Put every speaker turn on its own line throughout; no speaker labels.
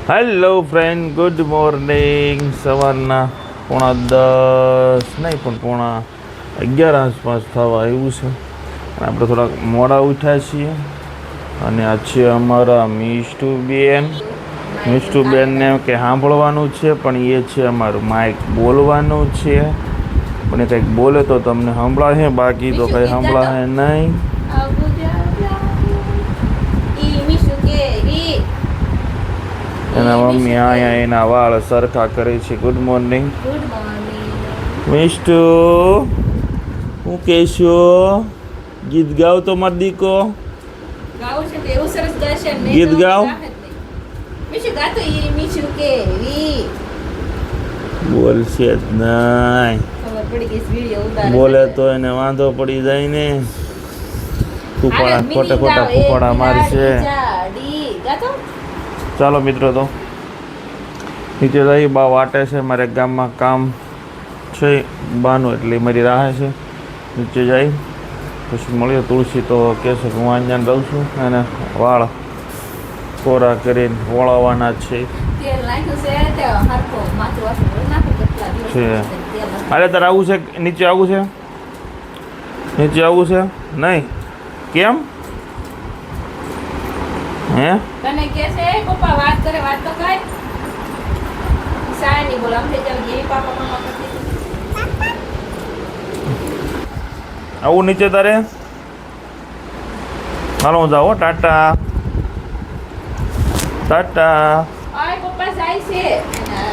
Hello friend, good morning. સવારના 10:30 નહીં પણ 11:30 આસપાસ થવા આવ્યું છે. આપણે થોડાક મોડા ઉઠ્યા છીએ અને આ છે અમારા મિષ્ટુબેનને કે સાંભળવાનું છે, પણ એ છે અમારું માઇક બોલવાનું છે. પણ એ કંઈક બોલે તો તમને સંભળાશે, બાકી તો કંઈ સંભળાશે નહીં. એના મમ્મી અહીંયા એના વાળ સરખા કરે છે. ગુડ મોર્નિંગ મિસ્ટુ. હું કહેશો? ગીત ગાવ તો માર દીકો. ગીત ગાવ. બોલશે જ નહીં. બોલે તો એને વાંધો પડી જાય ને. ખોટા ફૂફાડા મારશે. ચાલો મિત્રો, તો નીચે જઈ બા વાટે છે. મારે ગામમાં કામ છે બાનું, એટલે મારી રાહ છે. નીચે જઈ પછી મળીએ. તુલસી તો કહેશે કે હું અહીંયા રહું છું, અને વાળ કોરા કરીને વળાવવાના છે. અરે તારે આવું છે? નીચે આવું છે? નીચે આવું છે? નહીં કેમ? હે
તને કે છે પપ્પા વાત કરે, વાત તો કર. સાય ની બોલ, અમને ચાલ ગઈ પાપા મમ્મા કરતી.
આવું નીચે તારે? હાલો હું જાઉં. ટાટા ટાટા.
આય પપ્પા જાય છે.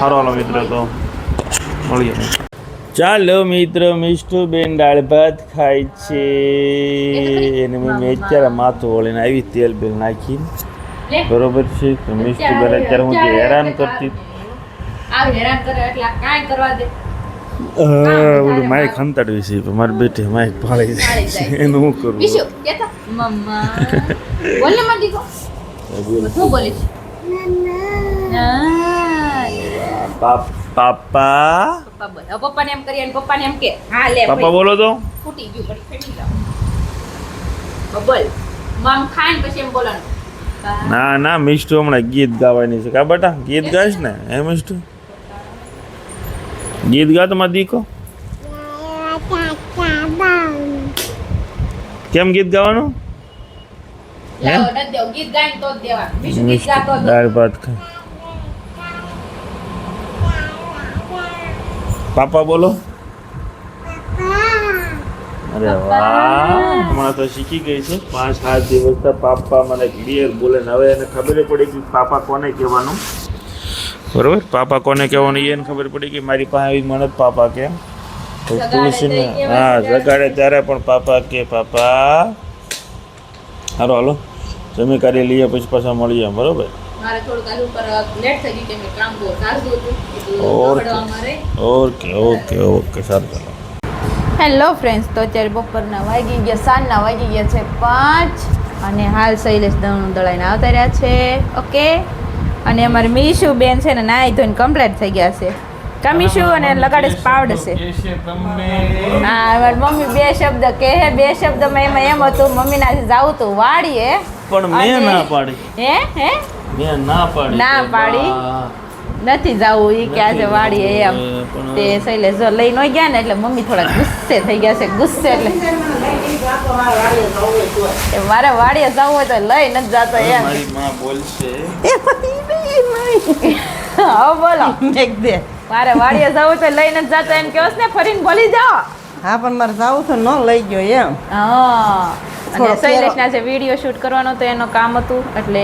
હાલો હાલો મિત્રો, તો મળીએ. ચાલો મિત્રો, મિષ્ટુબેન દાળ ભાત ખાય છે. એને મેં અત્યારે માથું વળીને આવી તેલ બેલ નાખી. બરોબર છે. તો મિષ્ટુબેન અત્યારે હું જે હેરાન કરતી
હેરાન કરે એટલે કાંઈ કરવા દે.
ઓલું માઇક હંતાડવી છે, પણ મારી બેટી માઇક ભાળી જાય છે. એનું શું કરવું?
બીજું કેતા મમ્મા બોલ ને મારી દીકો. શું બોલીશ?
પાપા
પપ્પા બોલ. હવે પપ્પાને એમ કરીએ, પપ્પાને એમ કે હા લે
પાપા બોલો તો.
ફૂટી ગયું પડી ફેમી જાવ. બોલ મમ ખાઈને પછી એમ બોલવાનું.
ના ના, મિષ્ટુ હમણાં ગીત ગાવાની છે. કા બેટા ગીત ગાઈશ ને? હે મિષ્ટુ, ગીત ગા તો મારો દીકો. કેમ ગીત ગાવાનું?
લાવો ન દેવ ગીત ગાઈને તો જ દેવા. બીજું ગીત ગાતો તો
દાળ ભાત ખાય. પાપા બોલો. અરે વાહ, હમણાં તો શીખી ગઈ છે. 5-7 દિવસ પાપા મને ક્લિયર બોલે ને. હવે એને ખબર પડી કે પાપા કોને કહેવાનું. બરોબર, પાપા કોને કહેવાનું એને ખબર પડી કે મારી પાસે આવી મને પાપા કે. તુલસીને હા જગાડે ત્યારે પણ પાપા કે પાપા. હાલો હાલો જમી કરી લઈએ, પછી પાછા મળીએ. બરોબર.
મારે થોડું કાલ ઉપર લેટ થઈ ગયું કેમ કે કામ બહુ સારું હતું.
ઓકે ઓકે ઓકે સારું. ચાલો.
હેલો ફ્રેન્ડ્સ, તો અત્યારે બપોરના વાગી ગયા, સાંજના વાગી ગયા છે 5 અને હાલ શૈલેષ દળનું દળાઈને આવતા રહ્યા છે. ઓકે, અને અમારી મીશુ બેન છે ને નાઈ ધોઈને કમ્પ્લીટ થઈ ગયા છે. કમીશુ અને લગાડે પાવડર છે. હા, અમારી મમ્મી 2 શબ્દ કહે. 2 શબ્દમાં એમાં એમ હતું મમ્મીના જાવું તો વાડીએ,
પણ મેં ના પાડી.
હે
મેં ના પાડી.
ના પાડી નથી જાવું ઈ કે આજે વાડીએ એમ. તે શૈલેષ જો લઈ ન ગયા ને એટલે મમ્મી થોડા ગુસ્સે થઈ ગયા છે. ગુસ્સે એટલે મારે વાડીએ જવું હોય તો લઈ નથી જાતો એમ.
મારી માં બોલશે.
હા બોલો. મારે વાડીએ જવું તો લઈ નથી જાતો એમ કહો ને, ફરીને બોલી જાઓ.
હા પણ મારે જાવું તો ન લઈ ગયો એમ.
હા, અને શૈલેષના જે વિડીયો શૂટ કરવાનો તો એનો કામ હતું એટલે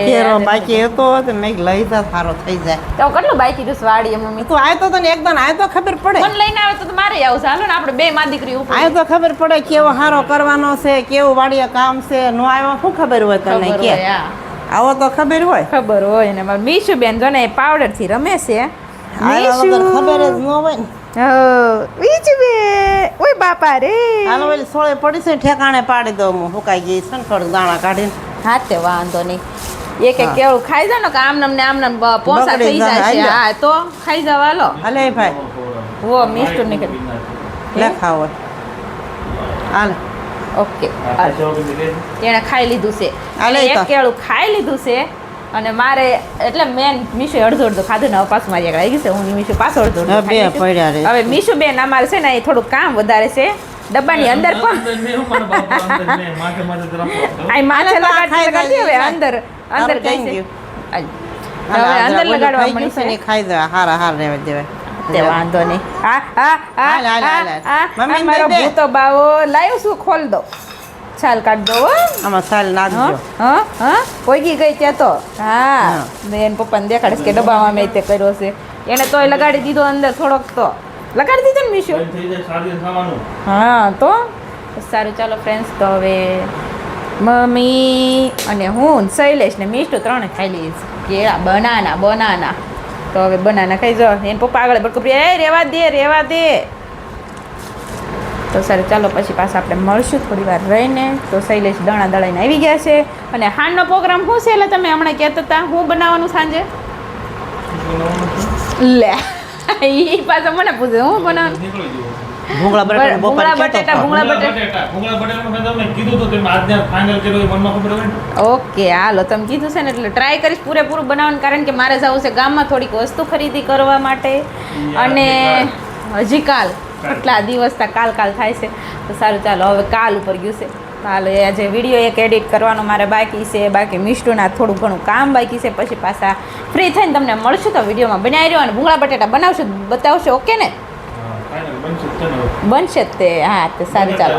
બાકી હતો તો મેં લઈ જા સારો થઈ જાય.
તો કેટલું બાકી હતું વાડીએ મમ્મી?
તું આય તો તને એકદમ આય તો ખબર પડે.
ફોન લઈને આવે તો મારે આવું ચાલો ને, આપણે બે માં દીકરી ઉપર
આય તો ખબર પડે કેવો હારો કરવાનો છે, કેવું વાડીએ કામ છે. નો આવ્યો શું ખબર હોય તને કે? આવો તો ખબર હોય.
ખબર હોય ને. મારી મીશુ બેન જો ને પાવડર થી રમે છે.
આયા વગર ખબર જ ન હોય ને.
ઓય બાપા રે.
હાલો ઓલી સોળે પડી છે ઠેકાણે પાડી દઉં હું. સુકાઈ ગઈ છે ને થોડુંક દાણા કાઢીને.
હા તે વાંધો નહીં. એક કેળું ખાઈ જાવ ને કે આમ ને પોસા થઈ જાય છે. હા તો ખાઈ જાવ હાલો.
હાલે ભાઈ
વો મિષ્ટુ નીકળી
લે ખાવ હાલ.
ઓકે, એણે ખાઈ લીધું છે.
હાલે
એક કેળું ખાઈ લીધું છે અને મારે એટલે મેન મીશુ અડધો અડધો ખાધું ને હવે પાછું મારી આગળ આવી ગઈ છે હું ને મીશુ પાછો અડધો અડધો
બે
ખાઈ લઈશું.
પડ્યા રહે.
હવે મીશુ બેન અમારે છે ને એ થોડું કામ વધારે છે ડબ્બાની અંદર પણ આ માથે લગાડતી હવે અંદર અંદર
થઈ
ગઈ છે
ગયું.
હવે અંદર લગાડવા મળી છે
ખાઈ દે હારા હાર રહેવા દેવાય.
તે વાંધો નહીં હા હા હા
હાલ, હાલ, હાલ, હાલ.
હા
મમ્મીને
આ મારો
દઈ દે.
ભૂતો બાવો લાવ્યો શું ખોલ દો છાલ કાઢ દો હો.
આમાં સાલ નાખજો.
હા હા પોગી ગઈ ત્યાં તો હા
હા.
બેન પપ્પાને દેખાડીશ કે ડબ્બામાં મેં તે કર્યો છે એને તોય લગાડી દીધો અંદર થોડોક તો લગાડી દીધો ને મીશુ હા તો સારું ચાલો ફ્રેન્ડ્સ તો હવે મમ્મી અને હું ને શૈલેષ ને મીઠું ત્રણે ખાઈ લઈએ છીએ કેળા બનાના તો હવે બનાના ખાઈ જાઓ એને પપ્પા આગળ બટકું એ રેવા દે તો સારું ચાલો પછી પાછા આપણે મળશું થોડી વાર રહીને તો શૈલેષ દણા દળાઈને આવી ગયા છે અને હાંડનો પ્રોગ્રામ શું છે એટલે તમે હમણાં કહેતા હતા હું બનાવવાનું સાંજે લે એ પાછા મને પૂછે હું બનાવવાનું
ભૂંગળા બટાટા બપોરે
ભૂંગળા
કહેતો
બટેટા ઓકે હાલો તમે કીધું છે ને એટલે ટ્રાય કરીશ પૂરેપૂરું બનાવવાનું કારણ કે મારે જવું છે ગામમાં થોડીક વસ્તુ ખરીદી કરવા માટે અને હજી કાલ કેટલા દિવસ કાલ થાય છે તો સારું ચાલો હવે કાલ ઉપર ગયું છે હાલો આજે વિડીયો એક એડિટ કરવાનો મારે બાકી છે બાકી મિષ્ટુના થોડું ઘણું કામ બાકી છે પછી પાછા ફ્રી થઈને તમને મળશું તો વિડીયોમાં બનાવી રહ્યો અને ભૂંગળા બટેટા બનાવશું બતાવશો ઓકે ને બનશે જ તે હા તે સારું ચાલો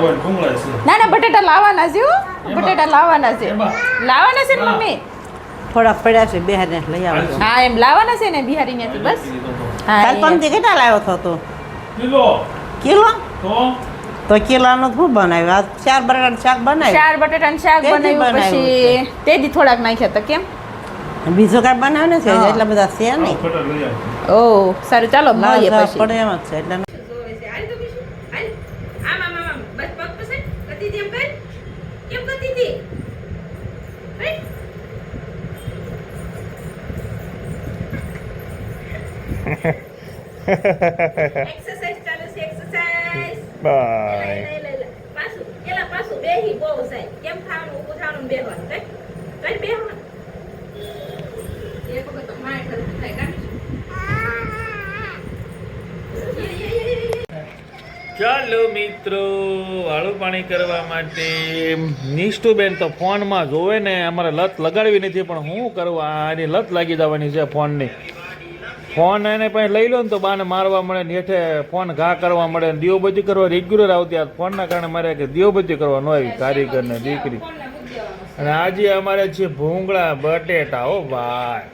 ના બટેટા લાવવાના છે હો બટેટા લાવવાના છે ને મમ્મી
થોડાક પડ્યા છે બેહાને લઈ આવજો.
હા એમ લાવવાના છે ને બિહારી ત્યાંથી બસ હા
કાલ પમથી કેટલા લાવ્યો હતો તું કિલો તો કિલોનું શું બનાવ્યું આ 4 બટાટાનું શાક બનાવ્યું
4 બટેટાનું શાક
તે દી
બનાવ્યું
બનાવ્યું
પછી તે દી થોડાક નાખ્યા હતા કેમ
બીજું કાંઈ બનાવ્યું નથી
હા.
એટલા બધા છે નહીં
ઓ સારું ચાલો મળીએ
લાલ
પછી
પડે એમ જ છે એટલે
એક્સરસાઇઝ ચાલુ છે એક્સરસાઇઝ
બાય
પાછું બેહી બહુ સાહેબ કેમ ખાવાનું ઊભું થવાનું બેહવાનું કઈ બેહવાનું એક વખત તો માય ઠરતું થાય
ચાલો મિત્રો વાળું પાણી કરવા માટે નિષ્ઠુબેન તો ફોનમાં જોવે ને અમારે લત લગાડવી નથી પણ શું કરવા આની લત લાગી જવાની છે ફોનની ફોન એને પાસે લઈ લો ને તો બાને મારવા મળે ને હેઠે ફોન ઘા કરવા મળે ને દીવબત્તી કરવા રેગ્યુલર આવતી આ ફોનના કારણે મારે કે દીવબત્તી કરવા ન આવી કારીગર ને દીકરી અને આજે અમારે છે ભૂંગળા બટેટા હો ભાઈ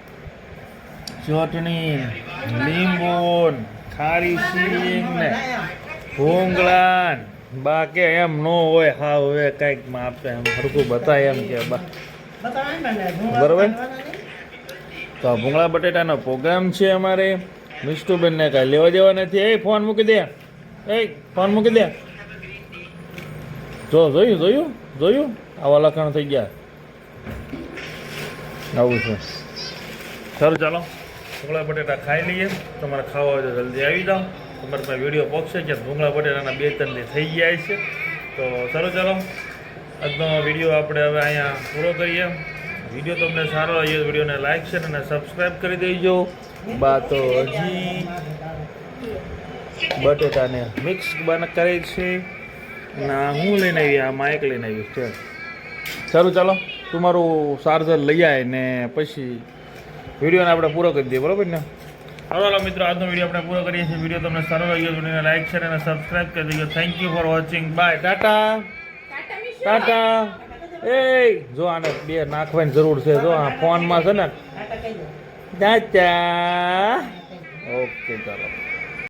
ચટણી લીંબુ ખારી સિંગ ને ભૂંગળા બાકી એમ ન હોય હા હવે કંઈક આપે એમ હરખું બતાય એમ કે બા બરોબર તો આ ભૂંગળા બટેટાનો પ્રોગ્રામ છે અમારે મિષ્ટુબેનને કાંઈ લેવા દેવા નથી એ ફોન મૂકી દે ફોન મૂકી દે જોયું આવા લખાણ થઈ ગયા આવું છે સારું ચાલો ભૂંગળા બટેટા ખાઈ લઈએ તમારે ખાવા હોય તો જલ્દી આવી જાઓ તમારે પાસે વિડીયો પહોંચશે કે ભૂંગળા બટેટાના 2-3 દી થઈ ગયા છે તો સારું ચાલો આજનો વિડીયો આપણે હવે અહીંયા પૂરો કરીએ વિડીયો તમને સારો લાગ્યો વિડીયોને લાઈક શેર અને સબસ્ક્રાઈબ કરી દેજો તો હજી બટેટાને મિક્સ કરી છે ના હું લઈને આવી આ માઇક લઈને આવીશ છે સારું ચાલો તમારું ચાર્જર લઈ આવે ને પછી વિડીયોને આપણે પૂરો કરી દઈએ બરાબર ને ચાલો મિત્રો આજનો વિડીયો આપણે પૂરો કરીએ છીએ વિડીયો તમને સારો લાગ્યો વિડીયોને લાઈક શેર અને સબસ્ક્રાઈબ કરી દેજો thank you for watching bye tata એ જો આને 2 નાખવાની જરૂર છે જો આ ફોનમાં છે ને ટાટા ઓકે ચાલો